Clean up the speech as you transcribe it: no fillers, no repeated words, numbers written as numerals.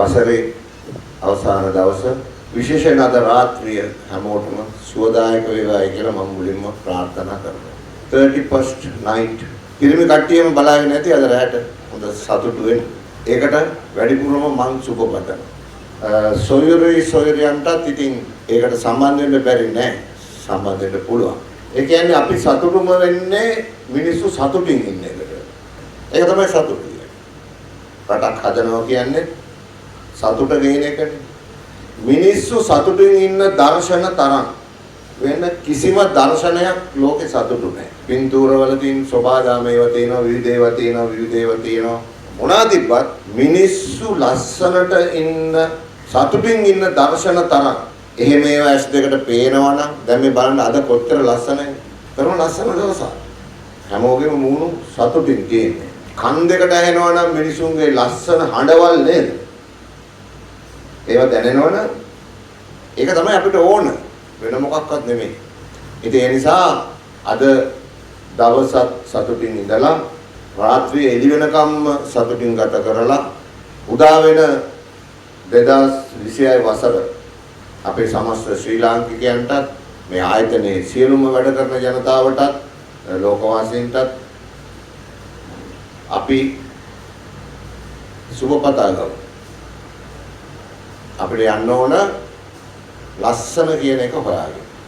වසරේ අවසාන දවස විශේෂයෙන් අද රාත්‍රිය හැමෝටම සුවදායක වේවායි කියලා මම මුලින්ම ප්‍රාර්ථනා කරනවා. 31st night පිරිමි කට්ටියම බලාගෙන ඇති අද රැට හොඳ සතුටු වෙන්න. ඒකට වැඩිපුරම මං සුබ පතනවා. සොයුරියන්ටත් ඉතින් ඒකට සම්බන්ධ වෙන්න බැරි නෑ. සම්බන්ධ වෙන්න පුළුවන්. ඒ කියන්නේ අපි සතුටුම වෙන්නේ මිනිස්සු සතුටින් ඉන්න එකට. ඒක තමයි සතුට කියන්නේ. රටක් හදනවා කියන්නේ සතුට ගේන එකනේ. මිනිස්සු සතුටින් ඉන්න දර්ශන තරම් වෙන කිසිම දර්ශනයක් ලෝකේ සතුටු නැහැ. පින්තූරවල තියෙන සෝභාදාම ඒවා තියෙනවා, විවිධ ඒවා තියෙනවා. මොනවා තිබ්බත් මිනිස්සු ලස්සනට ඉන්න සතුටින් ඉන්න දර්ශන තරම් එහෙම ඒවා ඇස් දෙකට පේනවා නම් දැන් මේ බලන්න අද කොච්චර ලස්සනයි. කරන ලස්සන දවසක්. හැමෝගෙම මූණු සතුටින් තියෙන්නේ. කන් දෙකට ඇහෙනවා නම් මිනිසුන්ගේ ලස්සන හඬවල් නේද? ඒවා දැනෙනවනම් ඒක තමයි අපිට ඕන. වෙන මොකක්වත් නෙමෙයි. ඉතින් ඒ නිසා අද දවසත් සතුටින් ඉඳලා රාත්‍රියේ එළි වෙනකම්ම සතුටින් ගත කරලා උදා වෙන 2026 වසර අපේ සමස්ත ශ්‍රී ලාංකිකයන්ටත් මේ ආයතනයේ සියලුම වැඩ කරන ජනතාවටත් ලෝකවාසීන්ටත් අපි සුබ පතා ගමු. අපිට යන්න ඕන ලස්සන කියන එක හොයාගෙන.